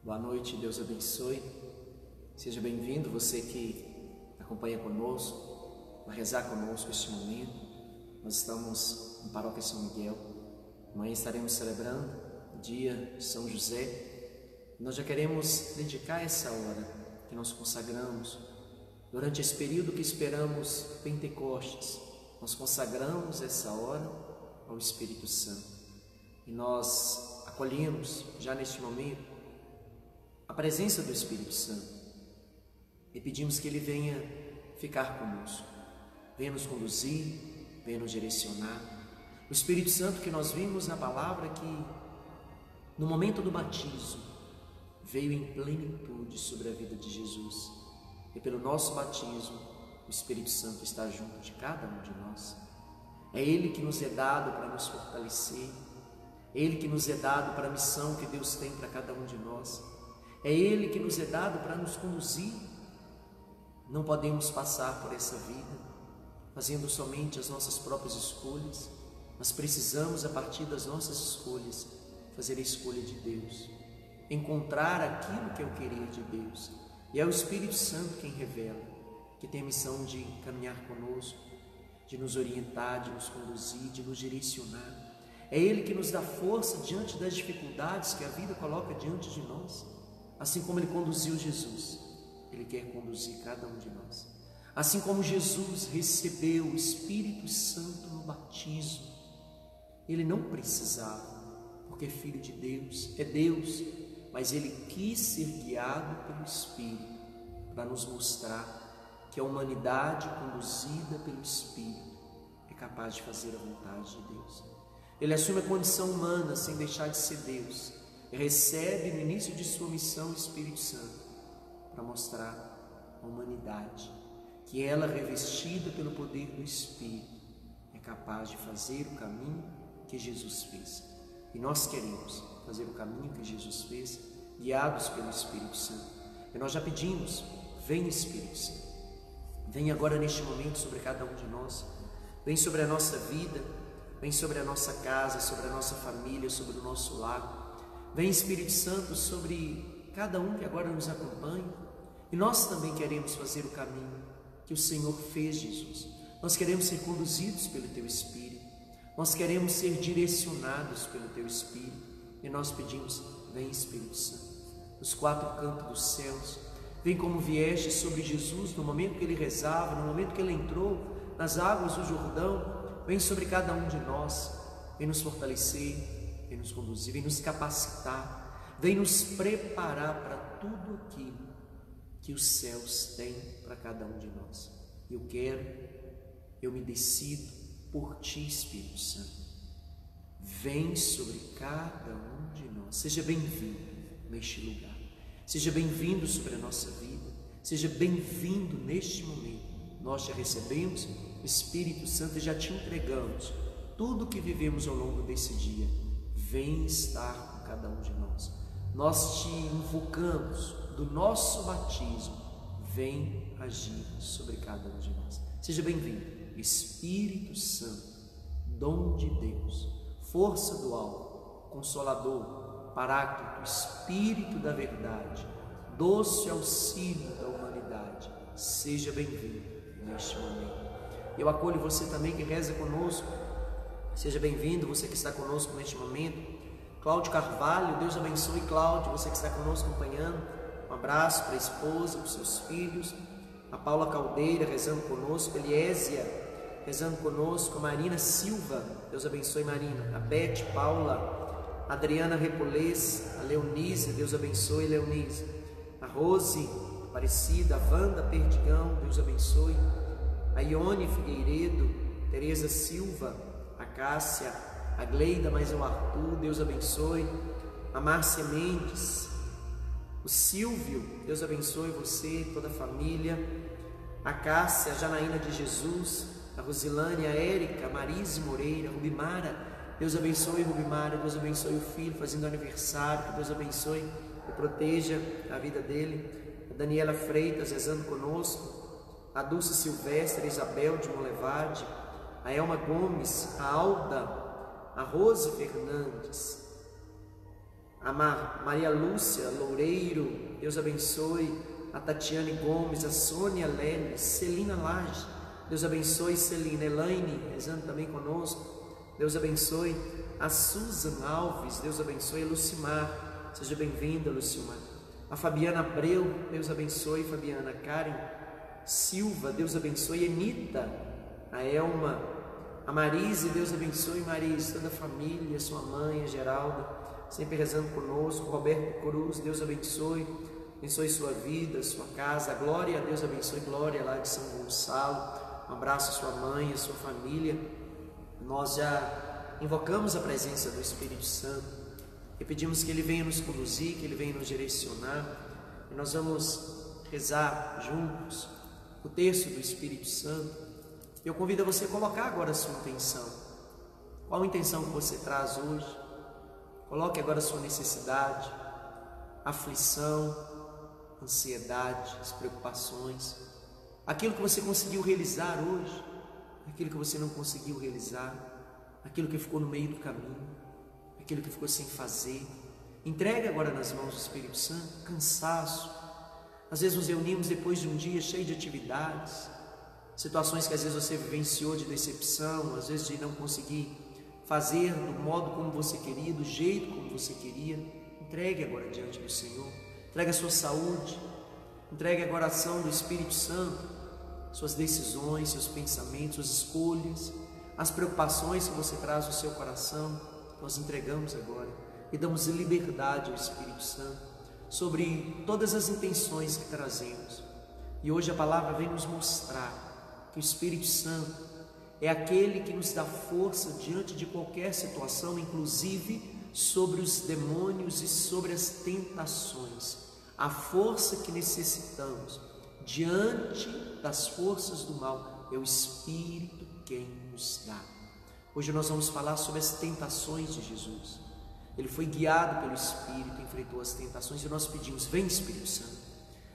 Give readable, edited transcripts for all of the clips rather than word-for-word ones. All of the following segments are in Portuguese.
Boa noite, Deus abençoe. Seja bem-vindo, você que acompanha conosco, vai rezar conosco este momento. Nós estamos em Paróquia São Miguel. Amanhã estaremos celebrando o dia de São José. Nós já queremos dedicar essa hora que nós consagramos. Durante esse período que esperamos Pentecostes, nós consagramos essa hora ao Espírito Santo. E nós acolhemos já neste momento a presença do Espírito Santo e pedimos que Ele venha ficar conosco, venha nos conduzir, venha nos direcionar. O Espírito Santo que nós vimos na palavra que no momento do batismo veio em plenitude sobre a vida de Jesus, e pelo nosso batismo o Espírito Santo está junto de cada um de nós. É Ele que nos é dado para nos fortalecer, é Ele que nos é dado para a missão que Deus tem para cada um de nós. É Ele que nos é dado para nos conduzir. Não podemos passar por essa vida fazendo somente as nossas próprias escolhas, mas precisamos, a partir das nossas escolhas, fazer a escolha de Deus, encontrar aquilo que é o querer de Deus. E é o Espírito Santo quem revela, que tem a missão de caminhar conosco, de nos orientar, de nos conduzir, de nos direcionar. É Ele que nos dá força diante das dificuldades que a vida coloca diante de nós. Assim como Ele conduziu Jesus, Ele quer conduzir cada um de nós. Assim como Jesus recebeu o Espírito Santo no batismo, Ele não precisava, porque é Filho de Deus, é Deus, mas Ele quis ser guiado pelo Espírito para nos mostrar que a humanidade conduzida pelo Espírito é capaz de fazer a vontade de Deus. Ele assume a condição humana sem deixar de ser Deus. Recebe no início de sua missão o Espírito Santo para mostrar à humanidade que ela, revestida pelo poder do Espírito, é capaz de fazer o caminho que Jesus fez. E nós queremos fazer o caminho que Jesus fez, guiados pelo Espírito Santo. E nós já pedimos: vem Espírito Santo, vem agora neste momento sobre cada um de nós, vem sobre a nossa vida, vem sobre a nossa casa, sobre a nossa família, sobre o nosso lar. Vem Espírito Santo sobre cada um que agora nos acompanha. E nós também queremos fazer o caminho que o Senhor fez, Jesus. Nós queremos ser conduzidos pelo Teu Espírito. Nós queremos ser direcionados pelo Teu Espírito. E nós pedimos: vem Espírito Santo, nos quatro cantos dos céus. Vem como vieste sobre Jesus no momento que Ele rezava, no momento que Ele entrou nas águas do Jordão. Vem sobre cada um de nós. Vem nos fortalecer, vem nos conduzir, vem nos capacitar, vem nos preparar para tudo aquilo que os céus têm para cada um de nós. Eu me decido por Ti, Espírito Santo. Vem sobre cada um de nós. Seja bem-vindo neste lugar. Seja bem-vindo sobre a nossa vida. Seja bem-vindo neste momento. Nós já recebemos o Espírito Santo e já Te entregamos tudo o que vivemos ao longo desse dia. Vem estar com cada um de nós. Nós Te invocamos do nosso batismo. Vem agir sobre cada um de nós. Seja bem-vindo, Espírito Santo, dom de Deus, força do alto, consolador, paráclito, Espírito da verdade, doce auxílio da humanidade. Seja bem-vindo neste momento. Eu acolho você também que reza conosco. Seja bem-vindo, você que está conosco neste momento. Cláudio Carvalho, Deus abençoe, Cláudio, você que está conosco acompanhando. Um abraço para a esposa, para os seus filhos. A Paula Caldeira rezando conosco, Eliésia rezando conosco, a Marina Silva, Deus abençoe Marina. A Beth, Paula, a Adriana Repolês, a Leonise, Deus abençoe Leonise. A Rose Aparecida, a Wanda Perdigão, Deus abençoe. A Ione Figueiredo, Tereza Silva, a Cássia, a Gleida, mais o Arthur, Deus abençoe. A Márcia Mendes, o Silvio, Deus abençoe você, toda a família. A Cássia, a Janaína de Jesus, a Rosilane, a Érica, a Marise Moreira, a Rubimara, Deus abençoe Rubimara, Deus abençoe o filho fazendo aniversário, que Deus abençoe e proteja a vida dele. A Daniela Freitas rezando conosco, a Dulce Silvestre, a Isabel de Molevade, a Elma Gomes, a Alda, a Rose Fernandes, A Maria Lúcia Loureiro, Deus abençoe. A Tatiane Gomes, a Sônia Leles, Celina Lage, Deus abençoe. Celina Elaine, rezando também conosco, Deus abençoe. A Susan Alves, Deus abençoe. A Lucimar, seja bem-vinda, Lucimar. A Fabiana Abreu, Deus abençoe, Fabiana. Karen Silva, Deus abençoe. Enita, a Elma, a Marise, Deus abençoe, Marise, toda a família, sua mãe, a Geralda, sempre rezando conosco. Roberto Cruz, Deus abençoe, abençoe sua vida, sua casa. A Glória, Deus abençoe, Glória lá de São Gonçalo, um abraço à sua mãe, à sua família. Nós já invocamos a presença do Espírito Santo e pedimos que Ele venha nos conduzir, que Ele venha nos direcionar, e nós vamos rezar juntos o terço do Espírito Santo. Eu convido a você a colocar agora a sua intenção. Qual a intenção que você traz hoje? Coloque agora a sua necessidade, aflição, ansiedade, as preocupações, aquilo que você conseguiu realizar hoje, aquilo que você não conseguiu realizar, aquilo que ficou no meio do caminho, aquilo que ficou sem fazer. Entregue agora nas mãos do Espírito Santo. Cansaço. Às vezes nos reunimos depois de um dia cheio de atividades, situações que às vezes você vivenciou de decepção, às vezes de não conseguir fazer do modo como você queria, do jeito como você queria. Entregue agora diante do Senhor. Entregue a sua saúde, entregue agora a ação do Espírito Santo, suas decisões, seus pensamentos, suas escolhas, as preocupações que você traz no seu coração. Nós entregamos agora e damos liberdade ao Espírito Santo sobre todas as intenções que trazemos. E hoje a palavra vem nos mostrar que o Espírito Santo é aquele que nos dá força diante de qualquer situação, inclusive sobre os demônios e sobre as tentações. A força que necessitamos diante das forças do mal é o Espírito quem nos dá. Hoje nós vamos falar sobre as tentações de Jesus. Ele foi guiado pelo Espírito, enfrentou as tentações, e nós pedimos: vem Espírito Santo,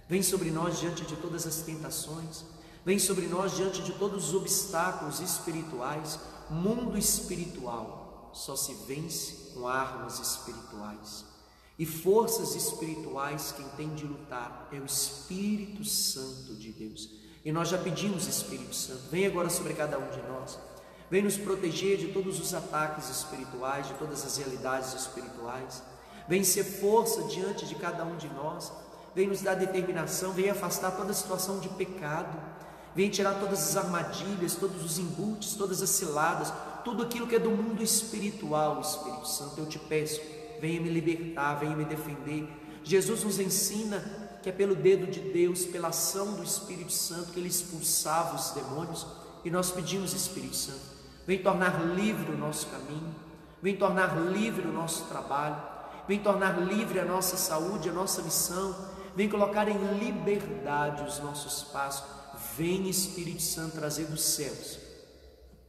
vem sobre nós diante de todas as tentações, vem sobre nós diante de todos os obstáculos espirituais. Mundo espiritual só se vence com armas espirituais, e forças espirituais quem tem de lutar é o Espírito Santo de Deus. E nós já pedimos: Espírito Santo, vem agora sobre cada um de nós, vem nos proteger de todos os ataques espirituais, de todas as realidades espirituais, vem ser força diante de cada um de nós, vem nos dar determinação, vem afastar toda situação de pecado, vem tirar todas as armadilhas, todos os embutes, todas as ciladas, tudo aquilo que é do mundo espiritual. Espírito Santo, eu te peço, venha me libertar, venha me defender. Jesus nos ensina que é pelo dedo de Deus, pela ação do Espírito Santo, que Ele expulsava os demônios. E nós pedimos: Espírito Santo, vem tornar livre o nosso caminho, vem tornar livre o nosso trabalho, vem tornar livre a nossa saúde, a nossa missão, vem colocar em liberdade os nossos passos. Vem Espírito Santo trazer dos céus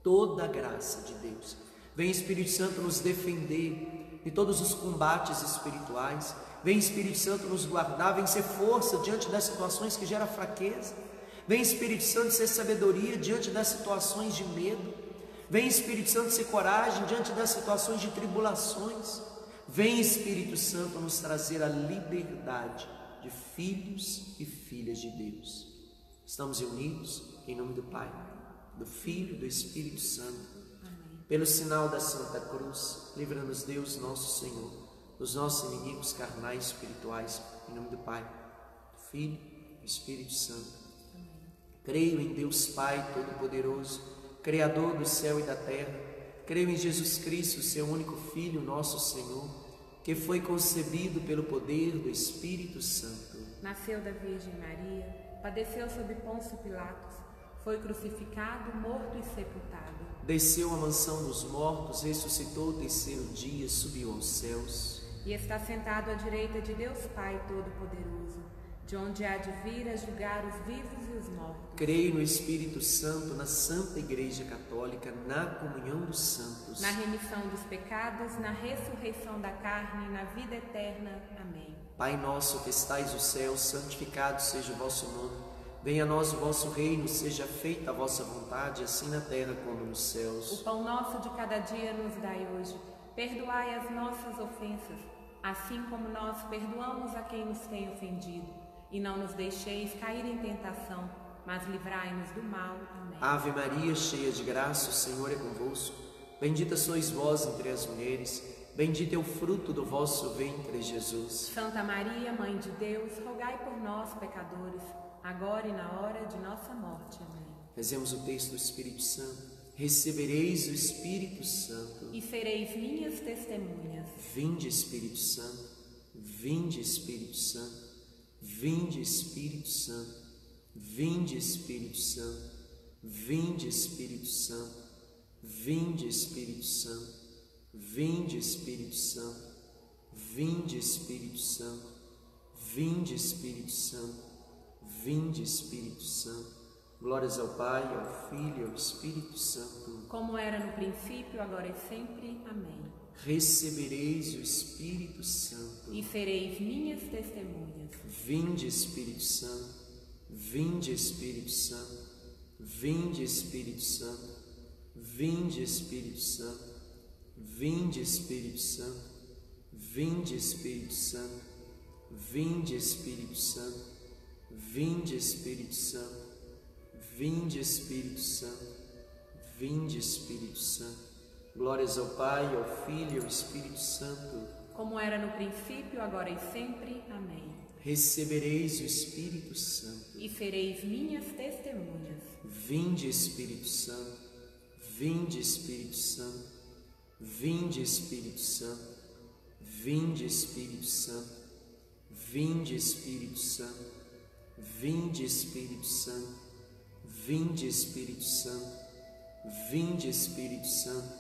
toda a graça de Deus. Vem Espírito Santo nos defender de todos os combates espirituais. Vem Espírito Santo nos guardar, vem ser força diante das situações que geram fraqueza. Vem Espírito Santo ser sabedoria diante das situações de medo. Vem Espírito Santo ser coragem diante das situações de tribulações. Vem Espírito Santo nos trazer a liberdade de filhos e filhas de Deus. Estamos reunidos em nome do Pai, do Filho e do Espírito Santo. Amém. Pelo sinal da Santa Cruz, livra-nos Deus nosso Senhor dos nossos inimigos carnais e espirituais. Em nome do Pai, do Filho e do Espírito Santo. Amém. Creio em Deus Pai Todo-Poderoso, Criador do céu e da terra. Creio em Jesus Cristo, seu único Filho, nosso Senhor, que foi concebido pelo poder do Espírito Santo. Nasceu da Virgem Maria, padeceu sob Pôncio Pilatos, foi crucificado, morto e sepultado. Desceu à mansão dos mortos, ressuscitou o terceiro dia, subiu aos céus. E está sentado à direita de Deus Pai Todo-Poderoso, de onde há de vir a julgar os vivos e os mortos. Creio no Espírito Santo, na Santa Igreja Católica, na comunhão dos santos, na remissão dos pecados, na ressurreição da carne e na vida eterna. Amém. Pai nosso que estais no céu, santificado seja o vosso nome. Venha a nós o vosso reino, seja feita a vossa vontade, assim na terra como nos céus. O pão nosso de cada dia nos dai hoje. Perdoai as nossas ofensas, assim como nós perdoamos a quem nos tem ofendido. E não nos deixeis cair em tentação, mas livrai-nos do mal. Amém. Ave Maria, cheia de graça, o Senhor é convosco. Bendita sois vós entre as mulheres, bendito é o fruto do vosso ventre, Jesus. Santa Maria, Mãe de Deus, rogai por nós, pecadores, agora e na hora de nossa morte. Amém. Rezemos o texto do Espírito Santo. Recebereis o Espírito Santo. E sereis minhas testemunhas. Vinde, Espírito Santo. Vinde, Espírito Santo. Vinde, Espírito Santo. Vinde, Espírito Santo. Vinde, Espírito Santo. Vinde, Espírito Santo. Vinde, Espírito Santo. Vinde, Espírito Santo. Vinde, Espírito Santo. Vinde, Espírito Santo. Glórias ao Pai, ao Filho e ao Espírito Santo. Como era no princípio, agora e sempre. Amém. Recebereis o Espírito Santo. E sereis minhas testemunhas. Vinde, Espírito Santo. Vinde, Espírito Santo. Vinde, Espírito Santo. Vinde, Espírito Santo. Vinde, Espírito Santo. Vinde, Espírito Santo. Vinde, Espírito Santo. Vinde, Espírito Santo. Vinde, Espírito Santo. Vinde, Espírito Santo. Glórias ao Pai, ao Filho e ao Espírito Santo. Como era no princípio, agora e sempre. Amém. Recebereis o Espírito Santo. E sereis minhas testemunhas. Vinde, Espírito Santo. Vinde, Espírito Santo. Vinde, Espírito Santo. Vinde, Espírito Santo. Vinde, Espírito Santo. Vinde, Espírito Santo. Vinde, Espírito Santo. Vinde, Espírito Santo.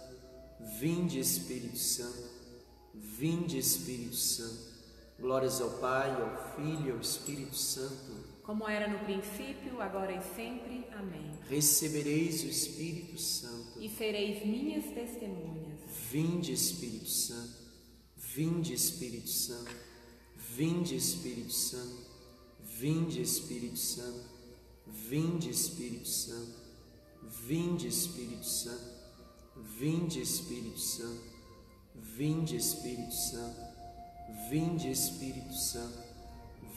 Vinde, Espírito Santo. Vinde, Espírito Santo. Glórias ao Pai, ao Filho e ao Espírito Santo. Como era no princípio, agora e sempre. Amém. Recebereis o Espírito Santo. E sereis minhas testemunhas. Vinde, Espírito Santo. Vinde, Espírito Santo. Vinde, Espírito Santo. Vinde, Espírito Santo. Vinde, Espírito Santo. Vinde, Espírito Santo. Vinde, Espírito Santo. Vinde, Espírito Santo. Vinde, Espírito Santo.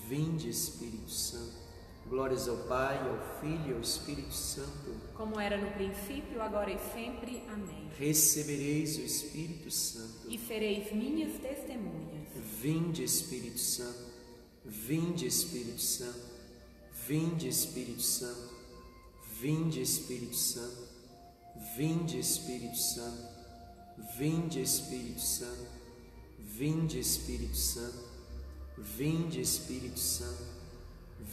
Vinde, Espírito Santo. Glórias ao Pai, ao Filho e ao Espírito Santo. Como era no princípio, agora e sempre. Amém. Recebereis o Espírito Santo. E sereis minhas testemunhas. Vinde, Espírito Santo. Vinde, Espírito Santo. Vinde, Espírito Santo. Vinde, Espírito Santo. Vinde, Espírito Santo. Vinde, Espírito Santo. Vinde, Espírito Santo. Vinde, Espírito Santo.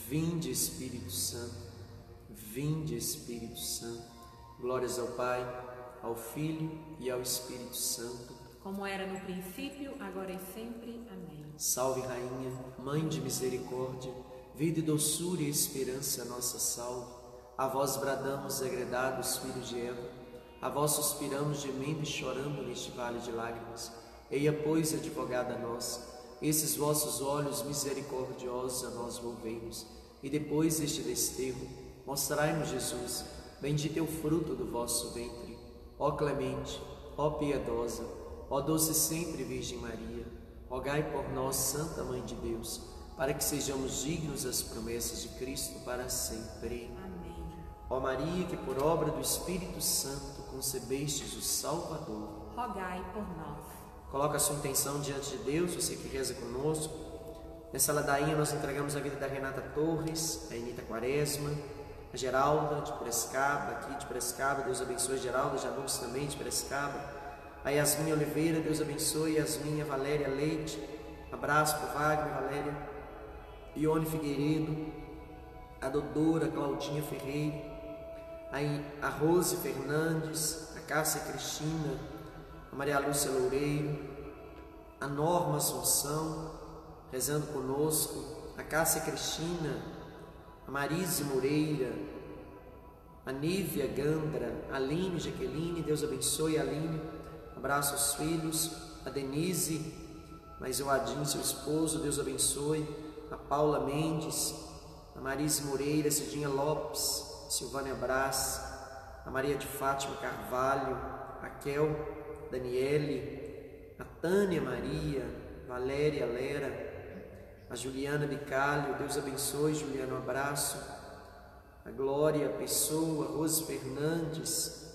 Vinde, Espírito Santo. Vinde, Espírito Santo. Glórias ao Pai, ao Filho e ao Espírito Santo. Como era no princípio, agora e sempre. Amém. Salve, Rainha, Mãe de misericórdia, vida e doçura e esperança, nossa salve. A vós bradamos, degredados filhos de Eva, a vós suspiramos, gemendo e chorando neste vale de lágrimas. Eia, pois, advogada nossa, esses vossos olhos misericordiosos a nós volvei-nos, e depois deste desterro, mostrai-nos Jesus, bendito é o fruto do vosso ventre. Ó clemente, ó piedosa, ó doce sempre Virgem Maria, rogai por nós, Santa Mãe de Deus, para que sejamos dignos das promessas de Cristo para sempre. Amém. Ó Maria, que por obra do Espírito Santo concebestes o Salvador, Rogai por nós. coloca a sua intenção diante de Deus, você que reza conosco. Nessa ladainha nós entregamos a vida da Renata Torres, a Enita Quaresma, a Geralda de Piracicaba, aqui de Piracicaba, Deus abençoe a Geralda, Janus também de Piracicaba, a Yasmin Oliveira, Deus abençoe, Yasmin, a Valéria Leite, abraço para o Wagner, Valéria, Ione Figueiredo, a Dodora Claudinha Ferreira, a Rose Fernandes, a Cássia Cristina, a Maria Lúcia Loureiro, a Norma Assunção, rezando conosco, a Cássia Cristina, a Marise Moreira, a Nívia Gandra, a Aline Jaqueline, Deus abençoe a Aline, abraço aos filhos, a Denise, mas o Adinho, seu esposo, Deus abençoe, a Paula Mendes, a Marise Moreira, a Cidinha Lopes, a Silvânia Brás, a Maria de Fátima Carvalho, a Kel, Daniele, a Tânia Maria, Valéria, Lera, a Juliana Bicalho, Deus abençoe, Juliana, um abraço, a Glória Pessoa, a Rose Fernandes,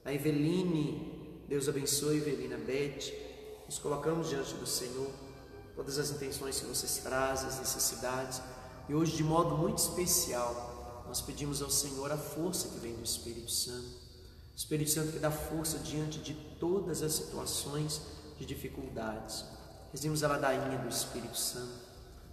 a Eveline, Deus abençoe, Evelina Beth. Nos colocamos diante do Senhor, todas as intenções que vocês trazem, as necessidades, e hoje de modo muito especial, nós pedimos ao Senhor a força que vem do Espírito Santo, o Espírito Santo que dá força diante de todas as situações de dificuldades. Rezemos a ladainha do Espírito Santo.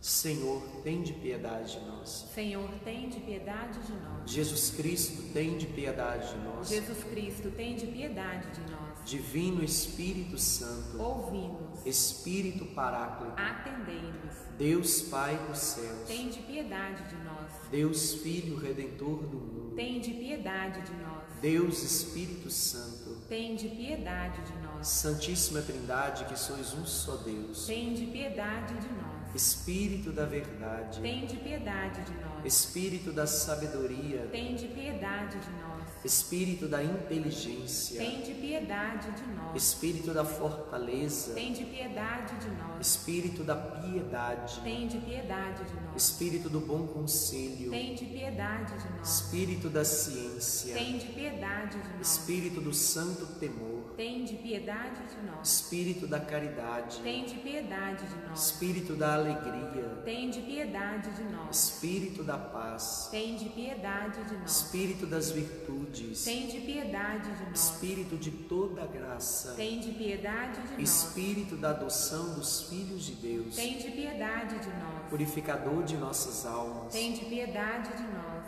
Senhor, tende piedade de nós. Senhor, tende piedade de nós. Jesus Cristo, tende piedade de nós. Jesus Cristo, tende piedade de nós. Divino Espírito Santo, ouvi-nos. Espírito Paráclito, atendei-nos. Deus Pai dos céus, tende piedade de nós. Deus Filho Redentor do mundo, tende piedade de nós. Deus Espírito Santo, tende piedade de nós. Santíssima Trindade, que sois um só Deus, tende piedade de nós. Espírito da verdade, tende piedade de nós. Espírito da sabedoria, tende piedade de nós. Espírito da inteligência, tende piedade de nós. Espírito da fortaleza, tende piedade de nós. Espírito da piedade, tende piedade de nós. Espírito do bom conselho, tende piedade de nós. Espírito da ciência, tende piedade de nós. Espírito do santo temor, tende piedade de nós. Espírito da caridade, tende piedade de nós. Espírito da alegria, tende piedade de nós. Espírito da paz, tende piedade de nós. Espírito das virtudes, tende piedade de nós. Espírito de toda graça, tende piedade de nós. Espírito da adoção dos filhos de Deus, tende piedade de nós. purificador de nossas almas, tende piedade de nós.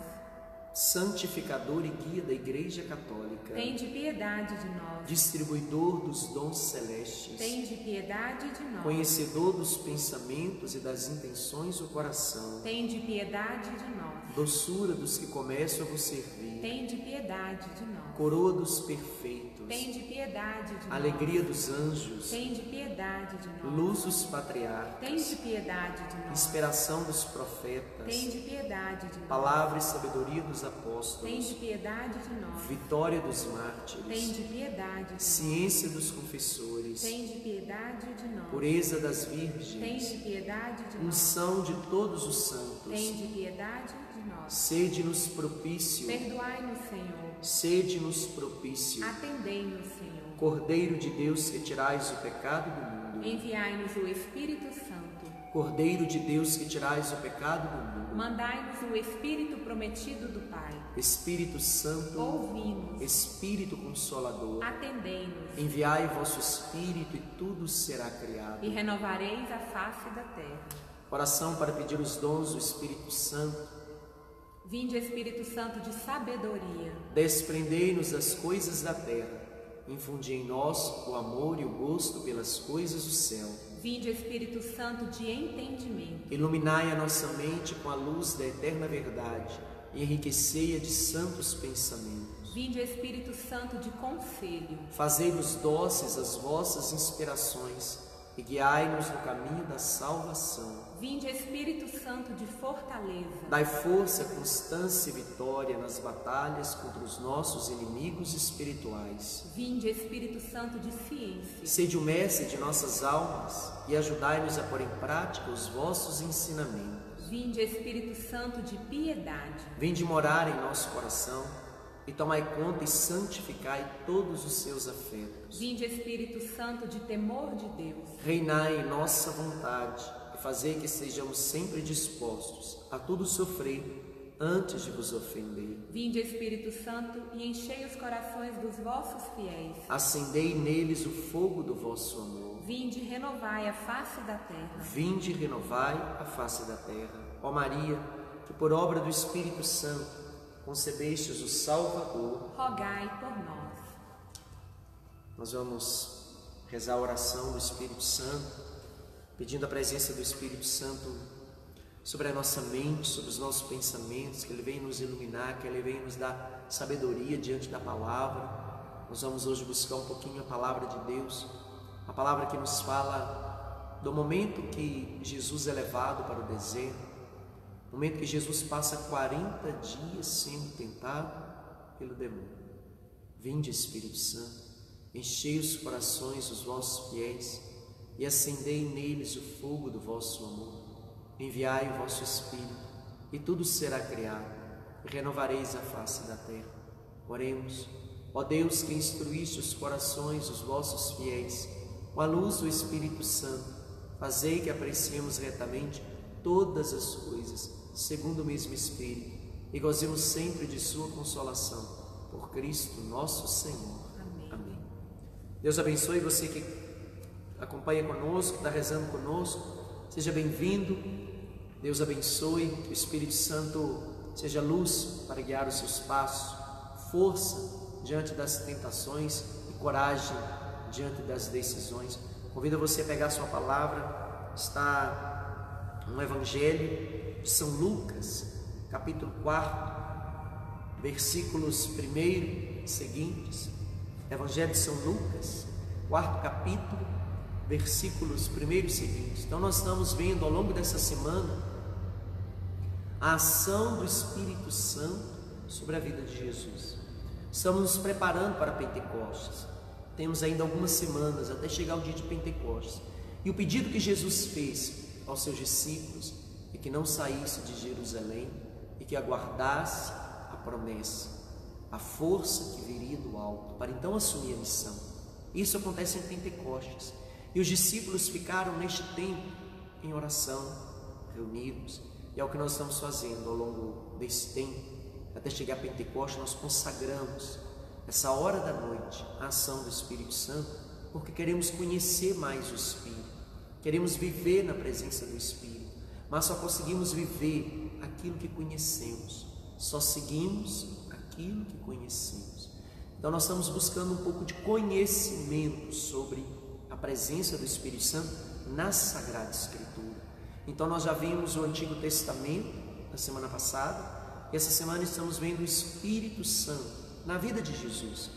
santificador e guia da Igreja Católica, tende piedade de nós. distribuidor dos dons celestes, tende piedade de nós. conhecedor dos pensamentos e das intenções do coração, tende piedade de nós. doçura dos que começam a vos servir, tende piedade de nós. coroa dos perfeitos, tende piedade de nós. alegria dos anjos, tende piedade de nós. luz dos patriarcas, tende piedade de nós. inspiração dos profetas, tende piedade de nós. palavra e sabedoria dos apóstolos, tende piedade de nós. vitória dos mártires, tende piedade de nós. ciência dos confessores, tende piedade de nós. pureza das virgens, tende piedade de nós. unção de todos os santos, tende piedade de nós. sede-nos propício, Perdoai-nos, Senhor. sede-nos propício, Atendei-nos, Senhor. Cordeiro de Deus que tirais o pecado do mundo, Enviai-nos o Espírito Santo. Cordeiro de Deus que tirais o pecado do mundo, Mandai-nos o Espírito prometido do Pai. Espírito Santo, Ouvi-nos. Espírito Consolador, Atendei-nos. enviai vosso Espírito e tudo será criado. E renovareis a face da terra. Oração para pedir os dons do Espírito Santo. Vinde, Espírito Santo de sabedoria. Desprendei-nos das coisas da terra, infundi em nós o amor e o gosto pelas coisas do céu. Vinde, Espírito Santo de entendimento. Iluminai a nossa mente com a luz da eterna verdade e enriquecei-a de santos pensamentos. Vinde, Espírito Santo de conselho. Fazei-nos dóceis as vossas inspirações e guiai-nos no caminho da salvação. Vinde, Espírito Santo de fortaleza. Dai força, constância e vitória nas batalhas contra os nossos inimigos espirituais. Vinde, Espírito Santo de ciência. Sede o mestre de nossas almas e ajudai-nos a pôr em prática os vossos ensinamentos. Vinde, Espírito Santo de piedade. Vinde morar em nosso coração e tomai conta e santificai todos os seus afetos. Vinde, Espírito Santo de temor de Deus. Reinai em nossa vontade e fazei que sejamos sempre dispostos a tudo sofrer antes de vos ofender. Vinde, Espírito Santo, e enchei os corações dos vossos fiéis. Acendei neles o fogo do vosso amor. Vinde, renovai a face da terra. Vinde e renovai a face da terra. Ó Maria, que por obra do Espírito Santo concebestes o Salvador, rogai por nós. Nós vamos rezar a oração do Espírito Santo, pedindo a presença do Espírito Santo sobre a nossa mente, sobre os nossos pensamentos, que Ele venha nos iluminar, que Ele venha nos dar sabedoria diante da palavra. Nós vamos hoje buscar um pouquinho a palavra de Deus, a palavra que nos fala do momento que Jesus é levado para o deserto, o momento que Jesus passa 40 dias sendo tentado pelo demônio. Vinde, Espírito Santo, enchei os corações dos vossos fiéis e acendei neles o fogo do vosso amor. Enviai o vosso Espírito, e tudo será criado, e renovareis a face da terra. Oremos. Ó Deus, que instruíste os corações dos vossos fiéis, com a luz do Espírito Santo, fazei que apreciemos retamente todas as coisas, segundo o mesmo Espírito, e gozemos sempre de sua consolação, por Cristo nosso Senhor. Amém. Deus abençoe você que acompanha conosco, está rezando conosco. Seja bem-vindo. Deus abençoe, que o Espírito Santo seja luz para guiar os seus passos, força diante das tentações e coragem diante das decisões. Convido você a pegar a sua palavra. Está no Evangelho de São Lucas, capítulo 4, versículos 1 e seguintes. Evangelho de São Lucas, 4º capítulo, versículos 1 e seguintes. Então nós estamos vendo ao longo dessa semana a ação do Espírito Santo sobre a vida de Jesus. Estamos nos preparando para Pentecostes. Temos ainda algumas semanas até chegar o dia de Pentecostes. E o pedido que Jesus fez aos seus discípulos é que não saísse de Jerusalém e que aguardasse a promessa, a força que viria do alto, para então assumir a missão. Isso acontece em Pentecostes. E os discípulos ficaram neste tempo em oração, reunidos. E é o que nós estamos fazendo ao longo desse tempo. Até chegar a Pentecostes, nós consagramos essa hora da noite à ação do Espírito Santo, porque queremos conhecer mais o Espírito, queremos viver na presença do Espírito, mas só conseguimos viver aquilo que conhecemos, só seguimos aquilo que conhecemos. Então nós estamos buscando um pouco de conhecimento sobre a presença do Espírito Santo na Sagrada Escritura. Então nós já vimos o Antigo Testamento na semana passada, e essa semana estamos vendo o Espírito Santo na vida de Jesus.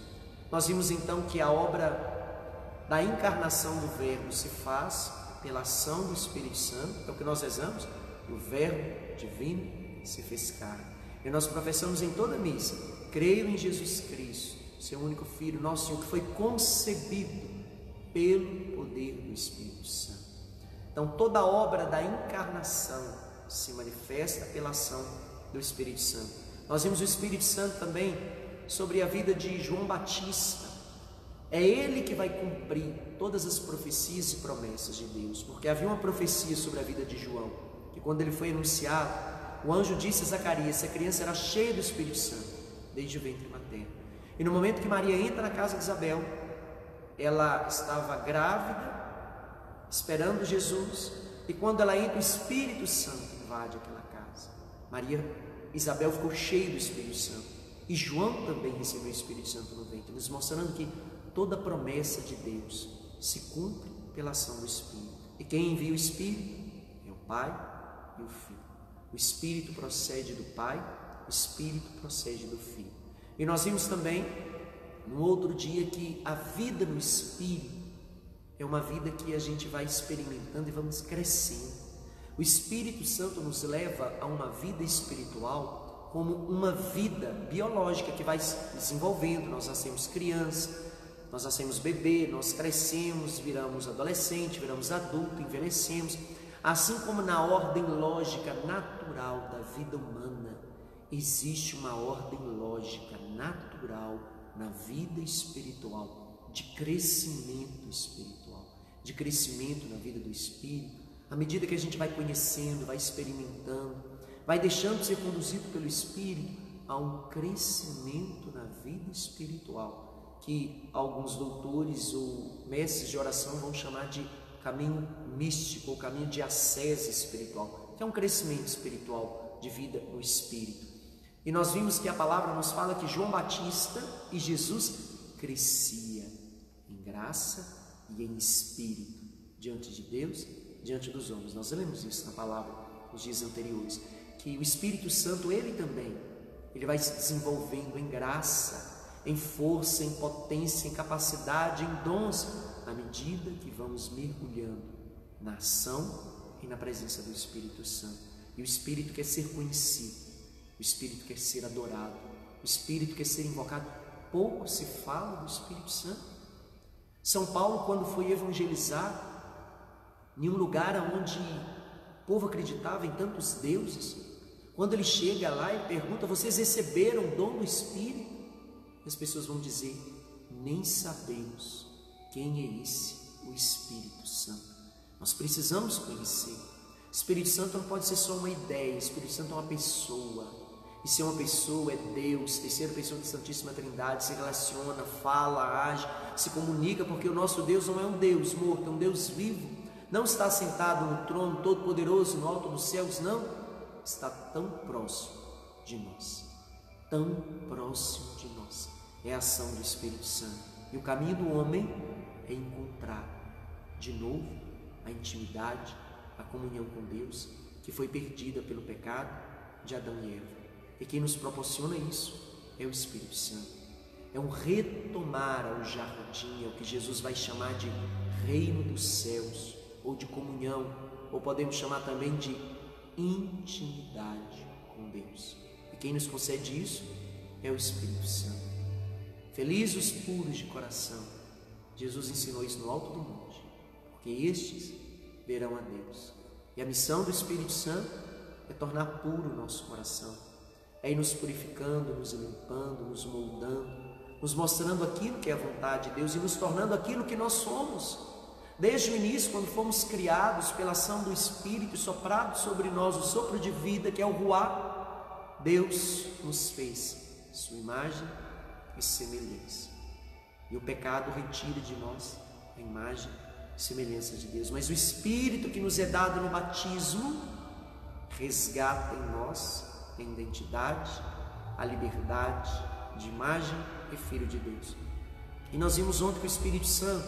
Nós vimos então que a obra da encarnação do Verbo se faz pela ação do Espírito Santo. É o que nós rezamos: o Verbo divino se fez carne. E nós professamos em toda a missa: creio em Jesus Cristo, seu único Filho, nosso Senhor, que foi concebido pelo poder do Espírito Santo. Então toda a obra da encarnação se manifesta pela ação do Espírito Santo. Nós vimos o Espírito Santo também sobre a vida de João Batista. É ele que vai cumprir todas as profecias e promessas de Deus, porque havia uma profecia sobre a vida de João, que quando ele foi anunciado, o anjo disse a Zacarias: essa criança era cheia do Espírito Santo desde o ventre materno. E no momento que Maria entra na casa de Isabel, ela estava grávida, esperando Jesus, e quando ela entra, o Espírito Santo invade aquela casa. Isabel ficou cheia do Espírito Santo, e João também recebeu o Espírito Santo no ventre, nos mostrando que toda promessa de Deus se cumpre pela ação do Espírito. E quem envia o Espírito é o Pai e o Filho. O Espírito procede do Pai, o Espírito procede do Filho. E nós vimos também no outro dia que a vida no Espírito é uma vida que a gente vai experimentando e vamos crescendo. O Espírito Santo nos leva a uma vida espiritual como uma vida biológica que vai se desenvolvendo. Nós nascemos criança, nós nascemos bebê, nós crescemos, viramos adolescente, viramos adulto, envelhecemos. Assim como na ordem lógica natural da vida humana, existe uma ordem lógica natural na vida espiritual, de crescimento espiritual, de crescimento na vida do Espírito. À medida que a gente vai conhecendo, vai experimentando, vai deixando de ser conduzido pelo Espírito, há um crescimento na vida espiritual, que alguns doutores ou mestres de oração vão chamar de caminho místico, ou caminho de ascese espiritual, que é um crescimento espiritual de vida no Espírito. E nós vimos que a palavra nos fala que João Batista e Jesus crescia em graça e em Espírito, diante de Deus, diante dos homens. Nós lemos isso na palavra nos dias anteriores, que o Espírito Santo, ele também, ele vai se desenvolvendo em graça, em força, em potência, em capacidade, em dons, à medida que vamos mergulhando na ação e na presença do Espírito Santo. E o Espírito quer ser conhecido, o Espírito quer ser adorado, o Espírito quer ser invocado. Pouco se fala do Espírito Santo. São Paulo, quando foi evangelizar, em um lugar onde o povo acreditava em tantos deuses, quando ele chega lá e pergunta: vocês receberam o dom do Espírito? As pessoas vão dizer: nem sabemos quem é esse, o Espírito Santo. Nós precisamos conhecer. O Espírito Santo não pode ser só uma ideia, o Espírito Santo é uma pessoa. E ser uma pessoa é Deus, terceira pessoa da Santíssima Trindade, se relaciona, fala, age, se comunica, porque o nosso Deus não é um Deus morto, é um Deus vivo. Não está sentado no trono todo-poderoso no alto dos céus, não. Está tão próximo de nós, tão próximo de nós. É a ação do Espírito Santo. E o caminho do homem é encontrar de novo a intimidade, a comunhão com Deus, que foi perdida pelo pecado de Adão e Eva. E quem nos proporciona isso é o Espírito Santo. É um retomar ao jardim, é o que Jesus vai chamar de reino dos céus, ou de comunhão, ou podemos chamar também de intimidade com Deus. E quem nos concede isso é o Espírito Santo. Felizes os puros de coração. Jesus ensinou isso no alto do monte, porque estes verão a Deus. E a missão do Espírito Santo é tornar puro o nosso coração, é ir nos purificando, nos limpando, nos moldando, nos mostrando aquilo que é a vontade de Deus e nos tornando aquilo que nós somos. Desde o início, quando fomos criados pela ação do Espírito e soprado sobre nós o sopro de vida, que é o Ruá, Deus nos fez sua imagem e semelhança. E o pecado retira de nós a imagem e semelhança de Deus. Mas o Espírito que nos é dado no batismo resgata em nós a identidade, a liberdade de imagem e filho de Deus. E nós vimos ontem que o Espírito Santo,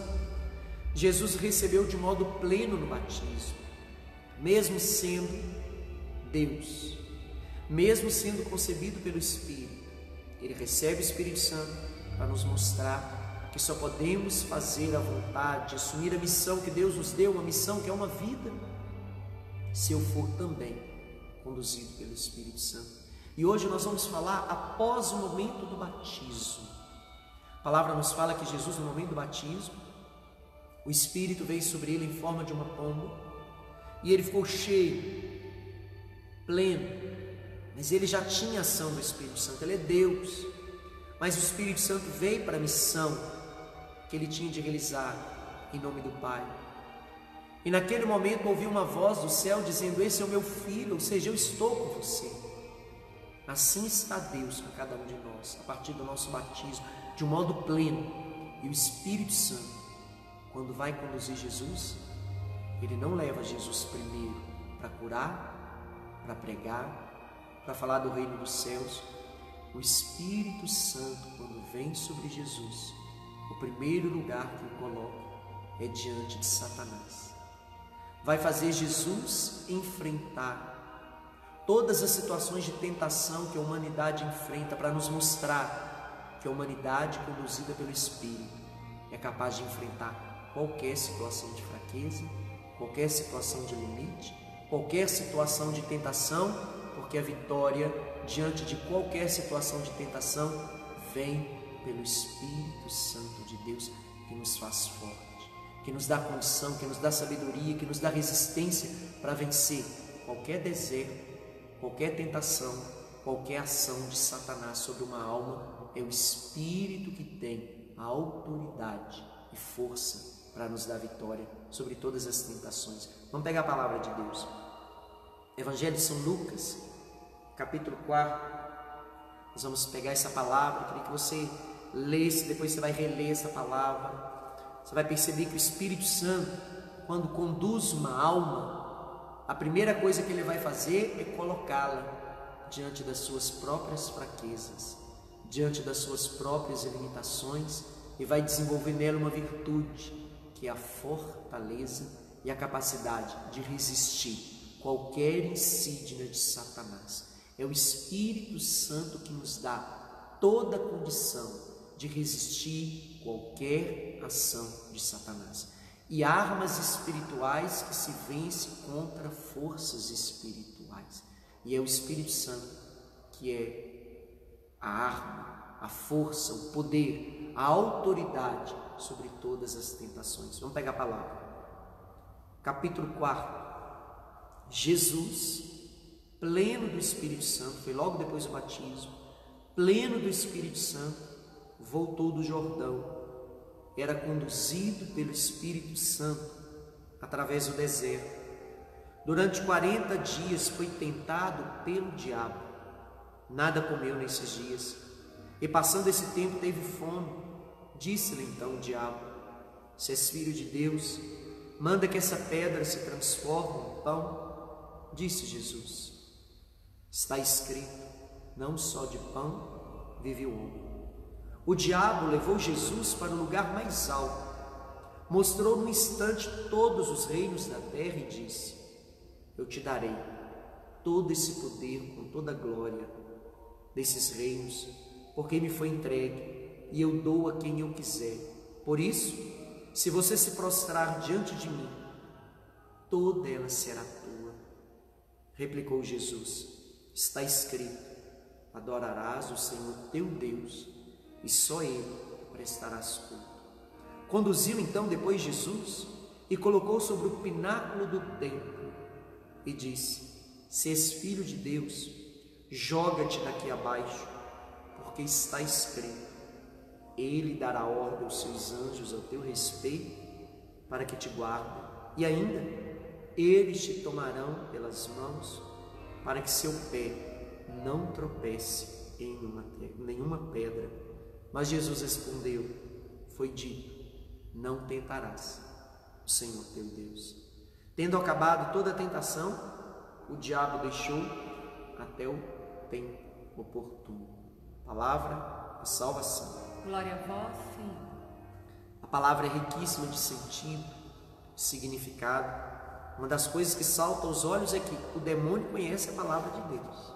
Jesus recebeu de modo pleno no batismo, mesmo sendo Deus, mesmo sendo concebido pelo Espírito. Ele recebe o Espírito Santo para nos mostrar que só podemos fazer a vontade, assumir a missão que Deus nos deu, uma missão que é uma vida, se eu for também conduzido pelo Espírito Santo. E hoje nós vamos falar após o momento do batismo. A palavra nos fala que Jesus, no momento do batismo, o Espírito veio sobre ele em forma de uma pomba e ele ficou cheio, pleno, mas ele já tinha a ação do Espírito Santo, ele é Deus, mas o Espírito Santo veio para a missão que ele tinha de realizar em nome do Pai. E naquele momento ouviu uma voz do céu dizendo: esse é o meu filho, ou seja, eu estou com você. Assim está Deus com cada um de nós, a partir do nosso batismo, de um modo pleno. E o Espírito Santo, quando vai conduzir Jesus, ele não leva Jesus primeiro para curar, para pregar, para falar do reino dos céus. O Espírito Santo, quando vem sobre Jesus, o primeiro lugar que o coloca é diante de Satanás. Vai fazer Jesus enfrentar todas as situações de tentação que a humanidade enfrenta, para nos mostrar que a humanidade conduzida pelo Espírito é capaz de enfrentar qualquer situação de fraqueza, qualquer situação de limite, qualquer situação de tentação, porque a vitória diante de qualquer situação de tentação vem pelo Espírito Santo de Deus, que nos faz forte, que nos dá condição, que nos dá sabedoria, que nos dá resistência para vencer qualquer deserto, qualquer tentação, qualquer ação de Satanás sobre uma alma. É o Espírito que tem a autoridade e força para nos dar vitória sobre todas as tentações. Vamos pegar a palavra de Deus. Evangelho de São Lucas, capítulo 4. Nós vamos pegar essa palavra. Eu queria que você lesse, depois você vai reler essa palavra. Você vai perceber que o Espírito Santo, quando conduz uma alma, a primeira coisa que ele vai fazer é colocá-la diante das suas próprias fraquezas, diante das suas próprias limitações, e vai desenvolver nela uma virtude, que é a fortaleza e a capacidade de resistir qualquer insídia de Satanás. É o Espírito Santo que nos dá toda a condição de resistir qualquer ação de Satanás. E armas espirituais que se vencem contra forças espirituais. E é o Espírito Santo que é a arma, a força, o poder, a autoridade sobre todas as tentações. Vamos pegar a palavra. capítulo 4. Jesus, pleno do Espírito Santo, foi logo depois do batismo, pleno do Espírito Santo, voltou do Jordão, era conduzido pelo Espírito Santo através do deserto. Durante 40 dias foi tentado pelo diabo, nada comeu nesses dias, e passando esse tempo teve fome. Disse-lhe então o diabo: se és filho de Deus, manda que essa pedra se transforme em pão. Disse Jesus: está escrito, não só de pão vive o homem. O diabo levou Jesus para o lugar mais alto, mostrou num instante todos os reinos da terra e disse: eu te darei todo esse poder com toda a glória desses reinos, porque me foi entregue e eu dou a quem eu quiser. Por isso, se você se prostrar diante de mim, toda ela será tua. Replicou Jesus: está escrito, adorarás o Senhor teu Deus e só Ele prestarás culto. Conduziu então depois Jesus e colocou sobre o pináculo do templo e disse: se és filho de Deus, joga-te daqui abaixo, porque está escrito, Ele dará ordem aos seus anjos ao teu respeito, para que te guardem, e ainda eles te tomarão pelas mãos, para que seu pé não tropece em nenhuma pedra. Mas Jesus respondeu: foi dito, não tentarás o Senhor teu Deus. Tendo acabado toda a tentação, o diabo deixou até o tempo oportuno. Palavra da salvação. Glória a vós, Senhor. A palavra é riquíssima de sentido, de significado. Uma das coisas que salta aos olhos é que o demônio conhece a palavra de Deus.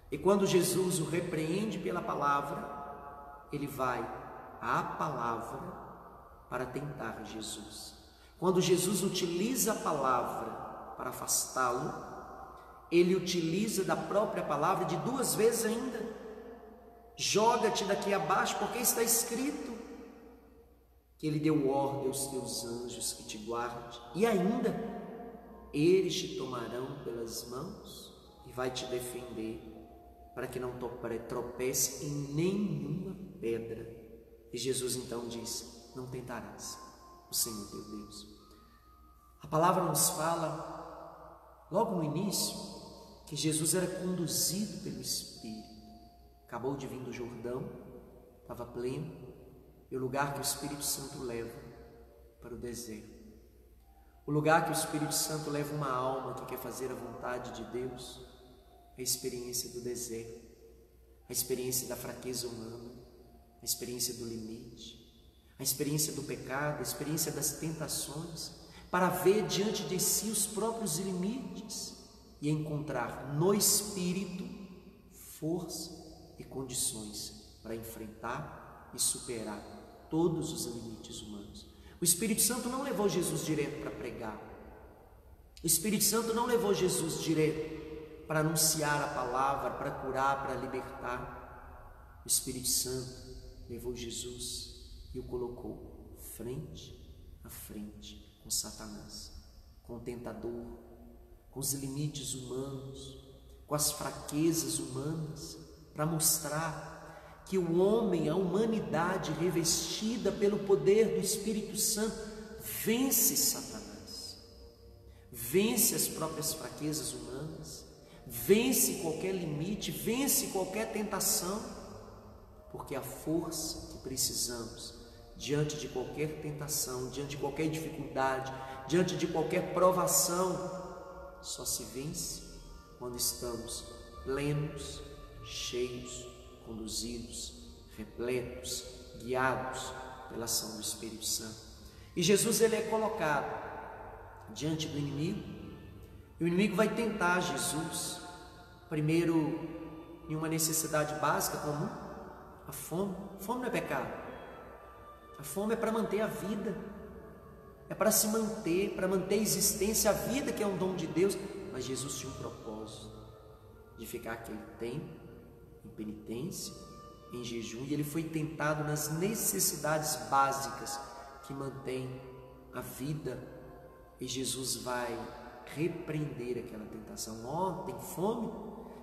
E quando Jesus o repreende pela palavra, ele vai à palavra para tentar Jesus. Quando Jesus utiliza a palavra para afastá-lo, ele utiliza da própria palavra de duas vezes ainda. Joga-te daqui abaixo, porque está escrito que ele deu ordem aos teus anjos que te guardem, e ainda eles te tomarão pelas mãos e vai te defender, para que não tropece em nenhuma pedra. E Jesus então disse: não tentarás o Senhor teu Deus. A palavra nos fala, logo no início, que Jesus era conduzido pelo Espírito. Acabou de vir do Jordão, estava pleno, e o lugar que o Espírito Santo leva para o deserto. O lugar que o Espírito Santo leva uma alma que quer fazer a vontade de Deus é a experiência do deserto, a experiência da fraqueza humana, a experiência do limite, a experiência do pecado, a experiência das tentações, para ver diante de si os próprios limites e encontrar no Espírito força e condições para enfrentar e superar todos os limites humanos. O Espírito Santo não levou Jesus direto para pregar. O Espírito Santo não levou Jesus direto para anunciar a palavra, para curar, para libertar. O Espírito Santo levou Jesus e o colocou frente a frente com Satanás, com o tentador, com os limites humanos, com as fraquezas humanas, para mostrar que o homem, a humanidade revestida pelo poder do Espírito Santo, vence Satanás, vence as próprias fraquezas humanas, vence qualquer limite, vence qualquer tentação, porque a força que precisamos diante de qualquer tentação, diante de qualquer dificuldade, diante de qualquer provação, só se vence quando estamos plenos, cheios, conduzidos, repletos, guiados pela ação do Espírito Santo. E Jesus, ele é colocado diante do inimigo, e o inimigo vai tentar Jesus, primeiro em uma necessidade básica comum, a fome. A fome não é pecado, a fome é para manter a vida, é para se manter, para manter a existência, a vida que é um dom de Deus. Mas Jesus tinha um propósito de ficar aquele tempo em penitência, em jejum, e ele foi tentado nas necessidades básicas que mantêm a vida E Jesus vai repreender aquela tentação. Ó, tem fome?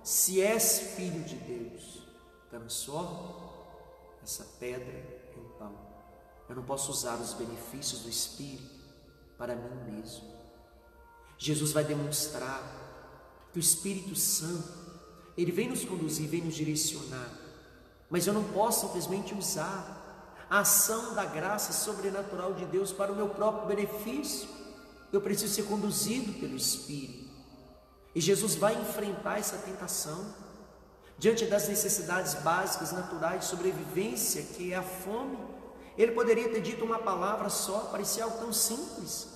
Se és filho de Deus, transforma essa pedra em pão. Eu não posso usar os benefícios do Espírito para mim mesmo. Jesus vai demonstrar que o Espírito Santo, ele vem nos conduzir, vem nos direcionar, mas eu não posso simplesmente usar a ação da graça sobrenatural de Deus para o meu próprio benefício. Eu preciso ser conduzido pelo Espírito. E Jesus vai enfrentar essa tentação diante das necessidades básicas, naturais de sobrevivência, que é a fome. Ele poderia ter dito uma palavra só, parecia algo tão simples: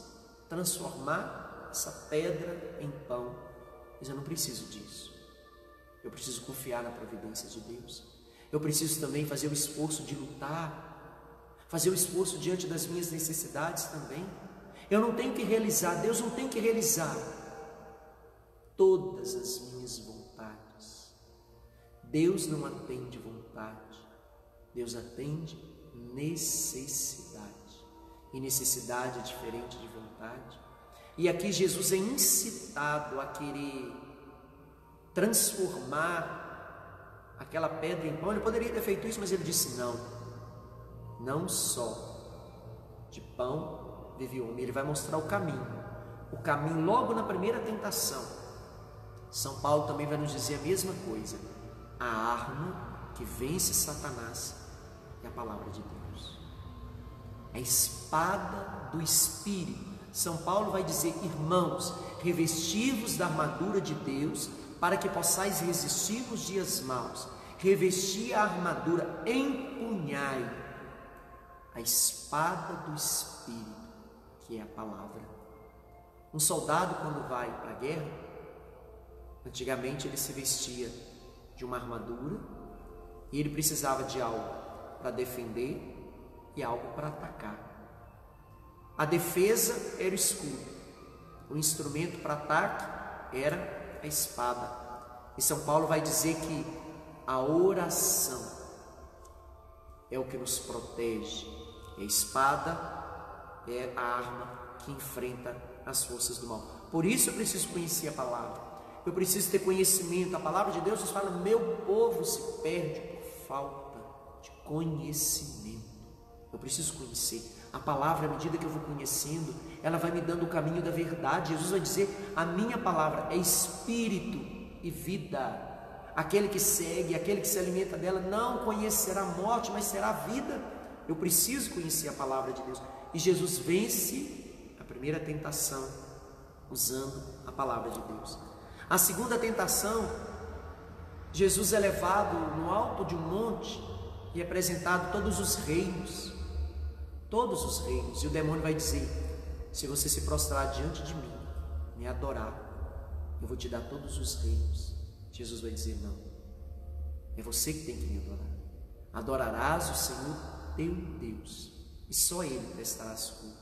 transformar essa pedra em pão. Mas eu não preciso disso. Eu preciso confiar na providência de Deus. Eu preciso também fazer o esforço de lutar, fazer o esforço diante das minhas necessidades também. Eu não tenho que realizar, Deus não tem que realizar todas as minhas vontades. Deus não atende vontade, Deus atende necessidade. E necessidade é diferente de vontade. E aqui Jesus é incitado a querer transformar aquela pedra em pão. Ele poderia ter feito isso, mas ele disse não. Não só de pão vive o homem. Ele vai mostrar o caminho. O caminho logo na primeira tentação. São Paulo também vai nos dizer a mesma coisa. A arma que vence Satanás é a palavra de Deus. A espada do Espírito. São Paulo vai dizer: irmãos, revesti-vos da armadura de Deus, para que possais resistir nos dias maus. Revesti a armadura, empunhai a espada do Espírito, que é a palavra. Um soldado, quando vai para a guerra, antigamente ele se vestia de uma armadura, e ele precisava de algo para defender e algo para atacar. A defesa era o escudo, o instrumento para ataque era a espada. E São Paulo vai dizer que a oração é o que nos protege. E a espada é a arma que enfrenta as forças do mal. Por isso eu preciso conhecer a palavra. Eu preciso ter conhecimento. A palavra de Deus nos fala: meu povo se perde por falta de conhecimento. Eu preciso conhecer. A palavra, à medida que eu vou conhecendo, ela vai me dando o caminho da verdade. Jesus vai dizer: a minha palavra é espírito e vida. Aquele que segue, aquele que se alimenta dela, não conhecerá a morte, mas será a vida. Eu preciso conhecer a palavra de Deus. E Jesus vence a primeira tentação usando a palavra de Deus. A segunda tentação, Jesus é levado no alto de um monte e é apresentado todos os reinos. Todos os reinos. E o demônio vai dizer: se você se prostrar diante de mim, me adorar, eu vou te dar todos os reinos. Jesus vai dizer: não, é você que tem que me adorar. Adorarás o Senhor teu Deus, e só Ele prestarás culto.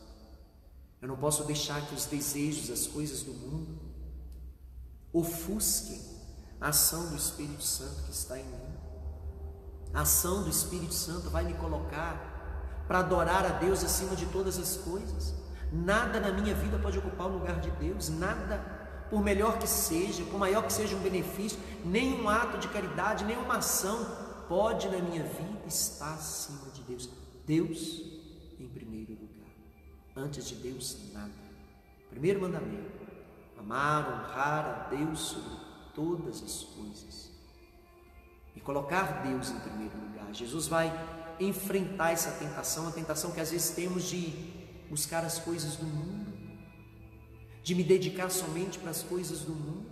Eu não posso deixar que os desejos, as coisas do mundo ofusquem a ação do Espírito Santo que está em mim. A ação do Espírito Santo vai me colocar para adorar a Deus acima de todas as coisas. Nada na minha vida pode ocupar o lugar de Deus, nada, por melhor que seja, por maior que seja um benefício, nenhum ato de caridade, nenhuma ação pode na minha vida estar acima de Deus. Deus em primeiro lugar, antes de Deus nada. Primeiro mandamento: amar, honrar a Deus sobre todas as coisas e colocar Deus em primeiro lugar. Jesus vai enfrentar essa tentação, a tentação que às vezes temos de buscar as coisas do mundo, de me dedicar somente para as coisas do mundo,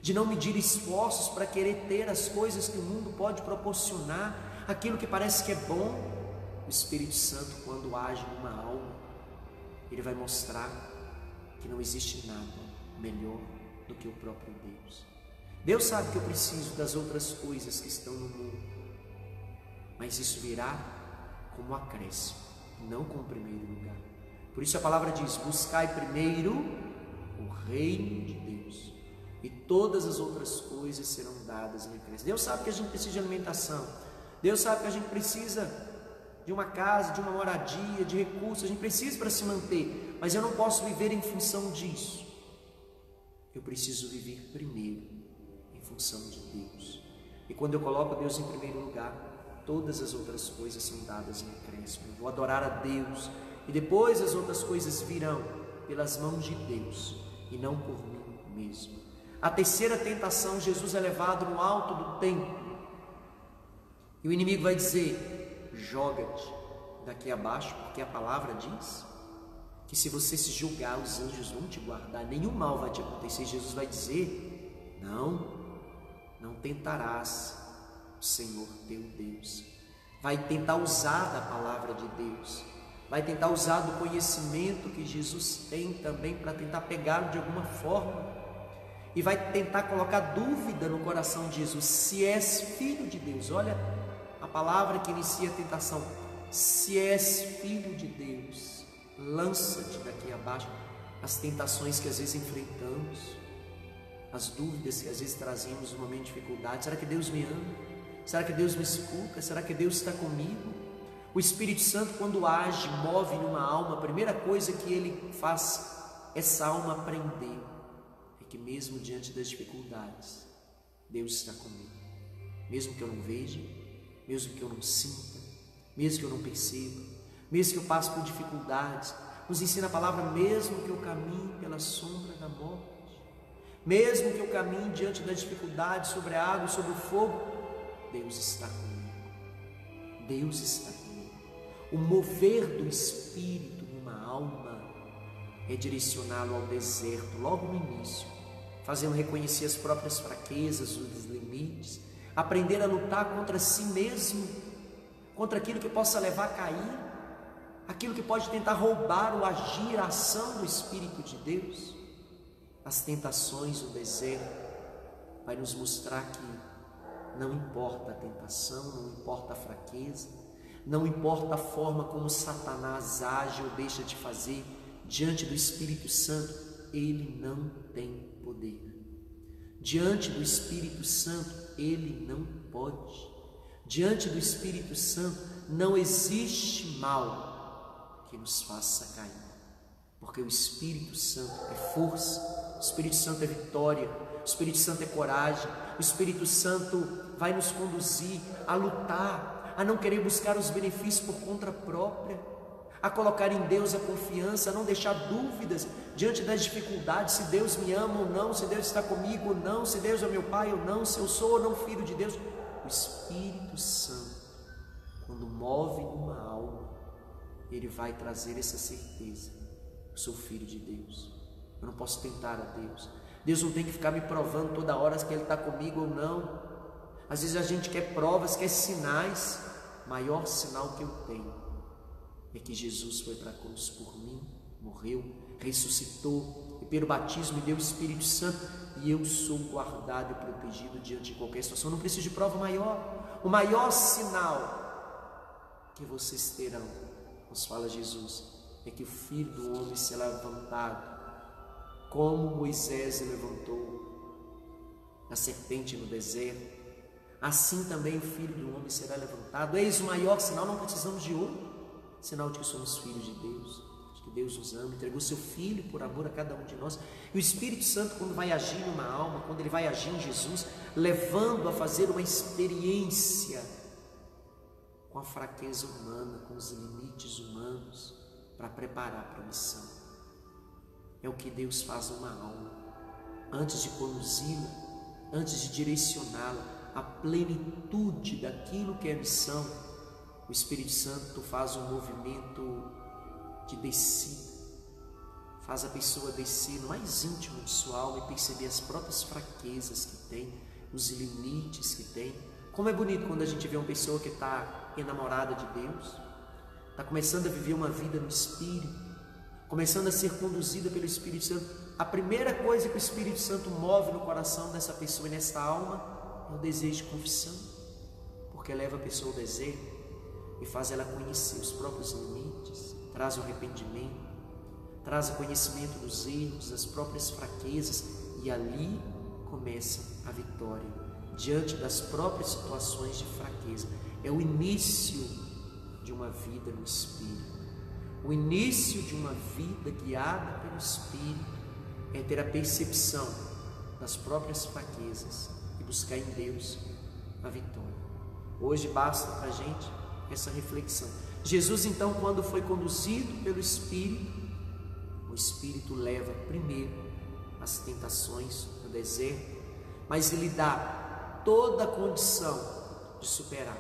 de não medir esforços para querer ter as coisas que o mundo pode proporcionar, aquilo que parece que é bom. O Espírito Santo, quando age numa alma, ele vai mostrar que não existe nada melhor do que o próprio Deus. Deus sabe que eu preciso das outras coisas que estão no mundo, mas isso virá como acréscimo, não como primeiro lugar. Por isso a palavra diz: buscai primeiro o reino de Deus, e todas as outras coisas serão dadas em acréscimo. Deus sabe que a gente precisa de alimentação, Deus sabe que a gente precisa de uma casa, de uma moradia, de recursos, a gente precisa para se manter, mas eu não posso viver em função disso. Eu preciso viver primeiro em função de Deus. E quando eu coloco Deus em primeiro lugar, todas as outras coisas são dadas em acréscimo. Eu vou adorar a Deus e depois as outras coisas virão pelas mãos de Deus e não por mim mesmo. A terceira tentação, Jesus é levado no alto do templo e o inimigo vai dizer: joga-te daqui abaixo, porque a palavra diz que se você se julgar, os anjos vão te guardar, nenhum mal vai te acontecer. Jesus vai dizer: não tentarás o Senhor teu Deus. Vai tentar usar da palavra de Deus, vai tentar usar do conhecimento que Jesus tem também para tentar pegá-lo de alguma forma, e vai tentar colocar dúvida no coração de Jesus, se és filho de Deus. Olha a palavra que inicia a tentação: se és filho de Deus, lança-te daqui abaixo. As tentações que às vezes enfrentamos, as dúvidas que às vezes trazemos no momento de dificuldade: será que Deus me ama? Será que Deus me escuta? Será que Deus está comigo? O Espírito Santo, quando age, move numa alma, a primeira coisa que ele faz essa alma aprender é que mesmo diante das dificuldades, Deus está comigo. Mesmo que eu não veja, mesmo que eu não sinta, mesmo que eu não perceba, mesmo que eu passe por dificuldades, nos ensina a palavra: mesmo que eu caminhe pela sombra da morte, mesmo que eu caminhe diante das dificuldades, sobre a água e sobre o fogo, Deus está comigo. Deus está comigo. O mover do Espírito numa alma é direcioná-lo ao deserto, logo no início, fazendo reconhecer as próprias fraquezas, os limites, aprender a lutar contra si mesmo, contra aquilo que possa levar a cair, aquilo que pode tentar roubar o agir, a ação do Espírito de Deus. As tentações do deserto vai nos mostrar que não importa a tentação, não importa a fraqueza, não importa a forma como Satanás age ou deixa de fazer, diante do Espírito Santo, ele não tem poder. Diante do Espírito Santo, ele não pode. Diante do Espírito Santo, não existe mal que nos faça cair, porque o Espírito Santo é força, o Espírito Santo é vitória, o Espírito Santo é coragem, o Espírito Santo vai nos conduzir a lutar, a não querer buscar os benefícios por conta própria, a colocar em Deus a confiança, a não deixar dúvidas diante das dificuldades, se Deus me ama ou não, se Deus está comigo ou não, se Deus é meu pai ou não, se eu sou ou não filho de Deus. O Espírito Santo, quando move numa alma, ele vai trazer essa certeza: eu sou filho de Deus, eu não posso tentar a Deus. Deus não tem que ficar me provando toda hora que Ele está comigo ou não. Às vezes a gente quer provas, quer sinais. O maior sinal que eu tenho é que Jesus foi para a cruz por mim, morreu, ressuscitou, e pelo batismo me deu o Espírito Santo, e eu sou guardado e protegido diante de qualquer situação. Não preciso de prova maior. O maior sinal que vocês terão, nos fala Jesus, é que o Filho do Homem será levantado, como Moisés levantou a serpente no deserto, assim também o Filho do Homem será levantado. Eis o maior sinal. Não precisamos de outro sinal de que somos filhos de Deus, de que Deus nos ama, entregou seu Filho por amor a cada um de nós. E o Espírito Santo, quando vai agir numa alma, quando ele vai agir em Jesus, levando a fazer uma experiência com a fraqueza humana, com os limites humanos, para preparar para a missão. É o que Deus faz numa alma, antes de conduzi-la, antes de direcioná-la à plenitude daquilo que é a missão. O Espírito Santo faz um movimento de descida, faz a pessoa descer no mais íntimo de sua alma e perceber as próprias fraquezas que tem, os limites que tem. Como é bonito quando a gente vê uma pessoa que está enamorada de Deus, está começando a viver uma vida no Espírito, começando a ser conduzida pelo Espírito Santo. A primeira coisa que o Espírito Santo move no coração dessa pessoa e nessa alma é o desejo de confissão, porque leva a pessoa ao deserto e faz ela conhecer os próprios limites, traz o arrependimento, traz o conhecimento dos erros, das próprias fraquezas, e ali começa a vitória diante das próprias situações de fraqueza. É o início de uma vida no Espírito. O início de uma vida guiada pelo Espírito é ter a percepção das próprias fraquezas e buscar em Deus a vitória. Hoje basta para a gente essa reflexão. Jesus, então, quando foi conduzido pelo Espírito, o Espírito leva primeiro as tentações no deserto, mas Ele dá toda a condição de superar,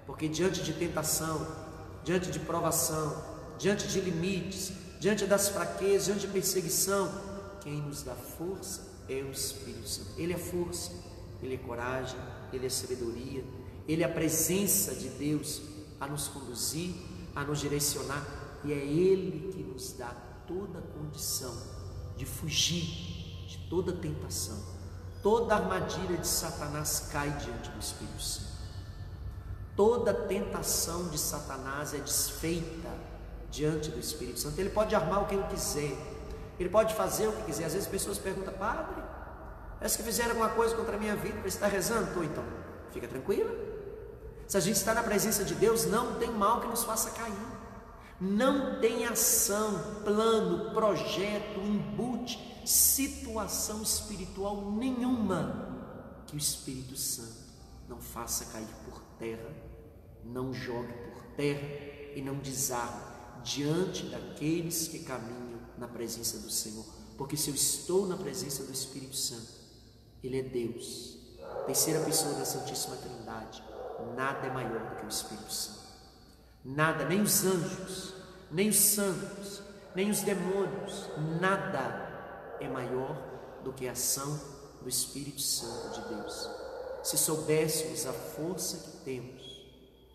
porque diante de tentação, diante de provação, diante de limites, diante das fraquezas, diante de perseguição, quem nos dá força é o Espírito Santo. Ele é força, Ele é coragem, Ele é sabedoria, Ele é a presença de Deus a nos conduzir, a nos direcionar, e é Ele que nos dá toda a condição de fugir de toda tentação. Toda armadilha de Satanás cai diante do Espírito Santo. Toda tentação de Satanás é desfeita diante do Espírito Santo. Ele pode armar o que ele quiser, ele pode fazer o que quiser. Às vezes as pessoas perguntam: padre, parece que fizeram alguma coisa contra a minha vida, você está rezando? Estou. Então, fica tranquila. Se a gente está na presença de Deus, não tem mal que nos faça cair. Não tem ação, plano, projeto, embute, situação espiritual nenhuma que o Espírito Santo não faça cair por terra, não jogue por terra e não desarme diante daqueles que caminham na presença do Senhor. Porque se eu estou na presença do Espírito Santo, Ele é Deus, terceira pessoa da Santíssima Trindade. Nada é maior do que o Espírito Santo. Nada, nem os anjos, nem os santos, nem os demônios, nada é maior do que a ação do Espírito Santo de Deus. Se soubéssemos a força que temos,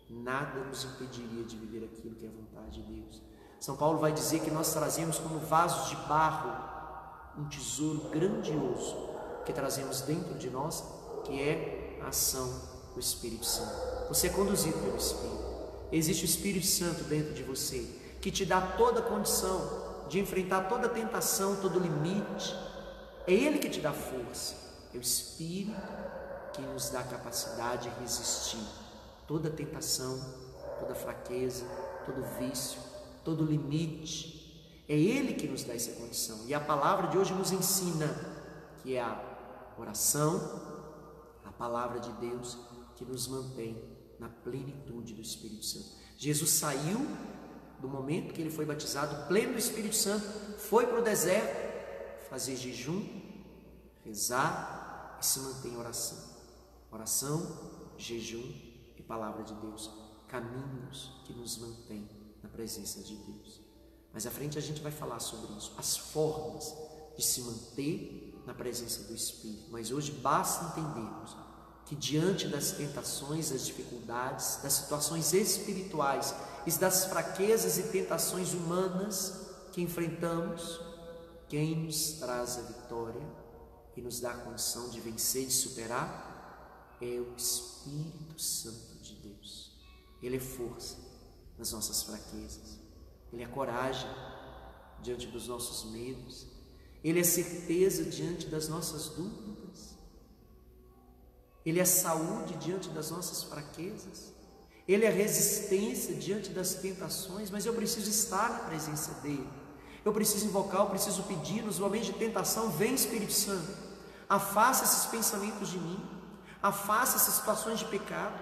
nada nos impediria de viver aquilo que é a vontade de Deus. São Paulo vai dizer que nós trazemos como vasos de barro um tesouro grandioso que trazemos dentro de nós, que é a ação do Espírito Santo. Você é conduzido pelo Espírito. Existe o Espírito Santo dentro de você, que te dá toda a condição de enfrentar toda tentação, todo limite. É Ele que te dá força. É o Espírito que nos dá a capacidade de resistir toda tentação, toda fraqueza, todo vício, todo limite. É Ele que nos dá essa condição. E a palavra de hoje nos ensina que é a oração, a palavra de Deus, que nos mantém na plenitude do Espírito Santo. Jesus saiu do momento que ele foi batizado, pleno do Espírito Santo, foi para o deserto fazer jejum, rezar e se manter em oração. Oração, jejum e palavra de Deus, caminhos que nos mantêm na presença de Deus. Mas à frente a gente vai falar sobre isso, as formas de se manter na presença do Espírito. Mas hoje basta entendermos que diante das tentações, das dificuldades, das situações espirituais e das fraquezas e tentações humanas que enfrentamos, quem nos traz a vitória e nos dá a condição de vencer, de superar, é o Espírito Santo de Deus. Ele é força nas nossas fraquezas, Ele é coragem diante dos nossos medos, Ele é certeza diante das nossas dúvidas, Ele é saúde diante das nossas fraquezas, Ele é resistência diante das tentações. Mas eu preciso estar na presença dEle, eu preciso invocar, eu preciso pedir. Nos momentos de tentação, vem Espírito Santo, afasta esses pensamentos de mim, afasta essas situações de pecado,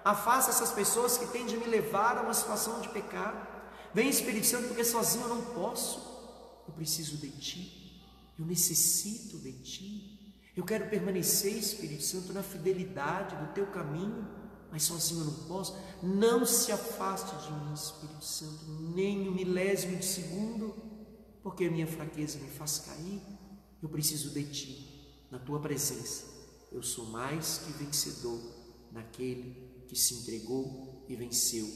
afasta essas pessoas que têm de me levar a uma situação de pecado. Vem Espírito Santo, porque sozinho eu não posso, eu preciso de Ti, eu necessito de Ti. Eu quero permanecer, Espírito Santo, na fidelidade do Teu caminho, mas sozinho eu não posso. Não se afaste de mim, Espírito Santo, nem um milésimo de segundo, porque a minha fraqueza me faz cair. Eu preciso de Ti, na Tua presença. Eu sou mais que vencedor naquele que se entregou e venceu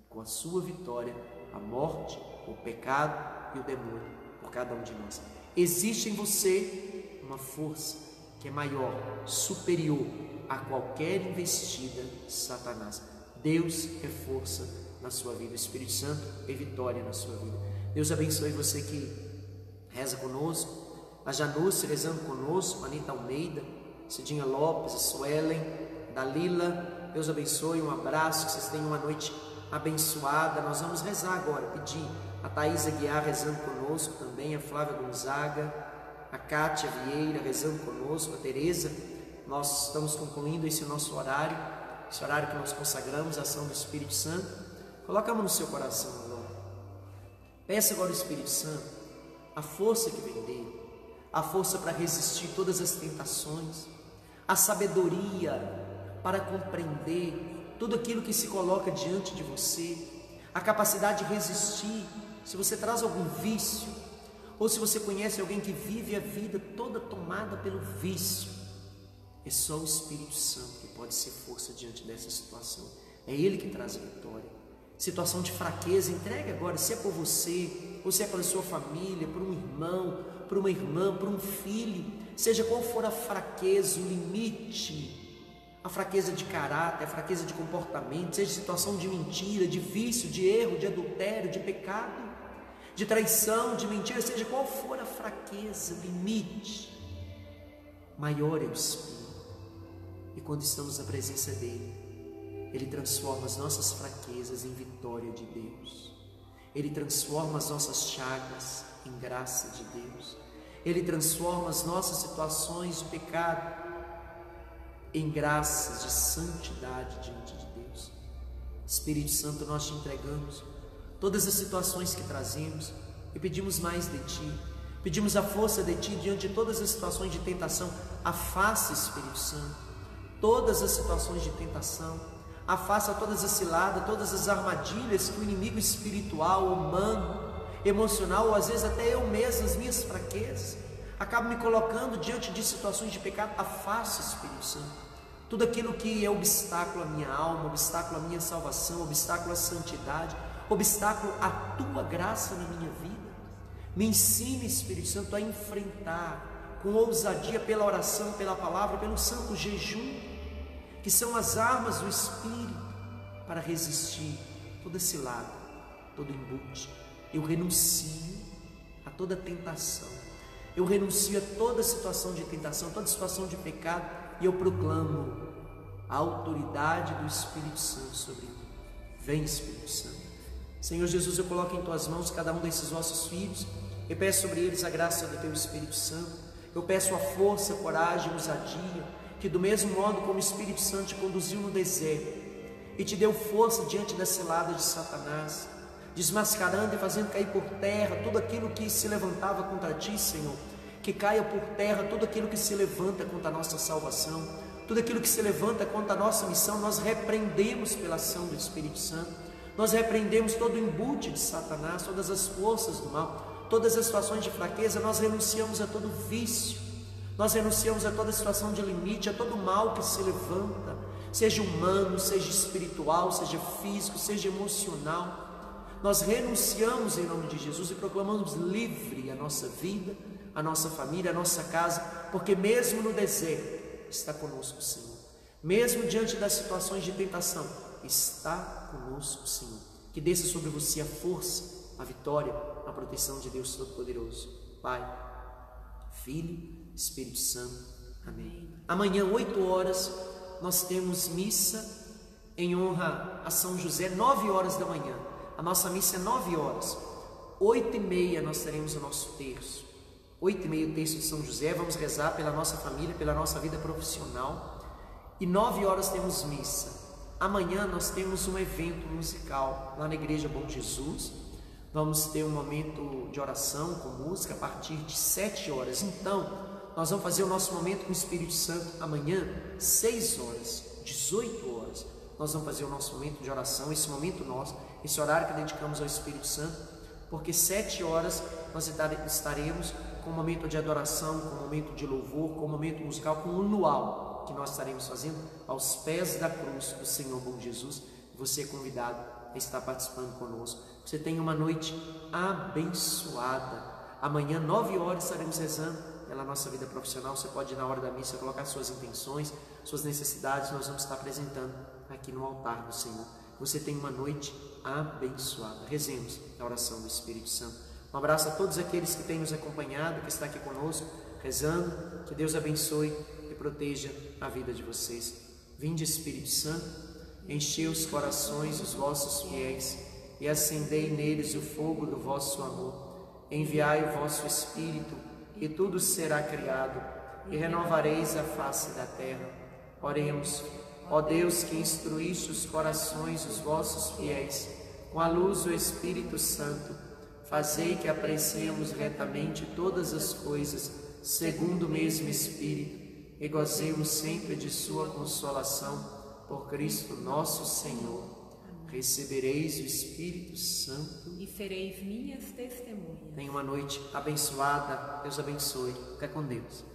com a sua vitória a morte, o pecado e o demônio por cada um de nós. Existe em você uma força que é maior, superior a qualquer investida de Satanás. Deus é força na sua vida, o Espírito Santo é vitória na sua vida. Deus abençoe você que reza conosco, a Janúcia rezando conosco, a Anita Almeida, Cidinha Lopes, a Suelen, Dalila. Deus abençoe, um abraço, que vocês tenham uma noite abençoada. Nós vamos rezar agora, pedir a Thaís Aguiar rezando conosco também, a Flávia Gonzaga, a Kátia Vieira rezando conosco, a Tereza. Nós estamos concluindo esse nosso horário, esse horário que nós consagramos à ação do Espírito Santo. Coloca a mão no seu coração agora. Peça agora ao Espírito Santo a força que vem dele, a força para resistir todas as tentações, a sabedoria para compreender tudo aquilo que se coloca diante de você, a capacidade de resistir. Se você traz algum vício, ou se você conhece alguém que vive a vida toda tomada pelo vício, é só o Espírito Santo que pode ser força diante dessa situação. É Ele que traz a vitória. Situação de fraqueza, entregue agora, se é por você, ou se é pela sua família, por um irmão, por uma irmã, por um filho, seja qual for a fraqueza, o limite, a fraqueza de caráter, a fraqueza de comportamento, seja situação de mentira, de vício, de erro, de adultério, de pecado, de traição, de mentira, seja qual for a fraqueza, limite, maior é o Espírito. E quando estamos na presença dele, ele transforma as nossas fraquezas em vitória de Deus. Ele transforma as nossas chagas em graça de Deus. Ele transforma as nossas situações de pecado em graças de santidade diante de Deus. Espírito Santo, nós te entregamos todas as situações que trazemos e pedimos mais de Ti. Pedimos a força de Ti diante de todas as situações de tentação. Afaste, Espírito Santo, todas as situações de tentação. Afasta todas as ciladas, todas as armadilhas que o inimigo espiritual, humano, emocional, ou às vezes até eu mesmo, as minhas fraquezas, acabo me colocando diante de situações de pecado. Afasta, Espírito Santo, tudo aquilo que é obstáculo à minha alma, obstáculo à minha salvação, obstáculo à santidade, obstáculo à Tua graça na minha vida. Me ensine, Espírito Santo, a enfrentar com ousadia pela oração, pela palavra, pelo santo jejum, que são as armas do Espírito para resistir toda cilada, todo embute. Eu renuncio a toda tentação, eu renuncio a toda situação de tentação, toda situação de pecado, e eu proclamo a autoridade do Espírito Santo sobre mim. Vem, Espírito Santo. Senhor Jesus, eu coloco em Tuas mãos cada um desses vossos filhos, eu peço sobre eles a graça do Teu Espírito Santo, eu peço a força, a coragem, a ousadia, que do mesmo modo como o Espírito Santo te conduziu no deserto e te deu força diante da cilada de Satanás, desmascarando e fazendo cair por terra tudo aquilo que se levantava contra Ti, Senhor, que caia por terra tudo aquilo que se levanta contra a nossa salvação, tudo aquilo que se levanta contra a nossa missão. Nós repreendemos pela ação do Espírito Santo, nós repreendemos todo o embute de Satanás, todas as forças do mal, todas as situações de fraqueza. Nós renunciamos a todo vício, nós renunciamos a toda situação de limite, a todo mal que se levanta, seja humano, seja espiritual, seja físico, seja emocional. Nós renunciamos em nome de Jesus e proclamamos livre a nossa vida, a nossa família, a nossa casa, porque mesmo no deserto está conosco o Senhor. Mesmo diante das situações de tentação, está conosco o Senhor. Que desça sobre você a força, a vitória, a proteção de Deus Todo-Poderoso. Pai, Filho, Espírito Santo. Amém. Amanhã, 8 horas, nós temos missa em honra a São José, 9 horas da manhã. A nossa missa é 9 horas. 8h30 nós teremos o nosso terço. 8h30 o terço de São José. Vamos rezar pela nossa família, pela nossa vida profissional. E 9 horas temos missa. Amanhã nós temos um evento musical lá na Igreja Bom Jesus. Vamos ter um momento de oração com música a partir de 7 horas. Então, nós vamos fazer o nosso momento com o Espírito Santo amanhã, 6 horas, 18 horas. Nós vamos fazer o nosso momento de oração, esse momento nosso, esse horário que dedicamos ao Espírito Santo, porque 7 horas nós estaremos com um momento de adoração, com um momento de louvor, com um momento musical, com um luau que nós estaremos fazendo aos pés da cruz do Senhor Bom Jesus. Você é convidado a estar participando conosco. Você tenha uma noite abençoada. Amanhã, 9 horas, estaremos rezando pela nossa vida profissional. Você pode, na hora da missa, colocar suas intenções, suas necessidades. Nós vamos estar apresentando aqui no altar do Senhor. Você tem uma noite abençoada. Rezemos a oração do Espírito Santo. Um abraço a todos aqueles que têm nos acompanhado, que está aqui conosco, rezando. Que Deus abençoe e proteja a vida de vocês. Vinde, Espírito Santo, enchei os corações dos vossos fiéis e acendei neles o fogo do vosso amor. Enviai o vosso Espírito, e tudo será criado, e renovareis a face da terra. Oremos. Ó Deus, que instruíste os corações dos vossos fiéis com a luz do Espírito Santo, fazei que apreciemos retamente todas as coisas, segundo o mesmo Espírito, e gozemos sempre de sua consolação, por Cristo nosso Senhor. Recebereis o Espírito Santo e sereis minhas testemunhas. Tenha uma noite abençoada. Deus abençoe. Fica com Deus.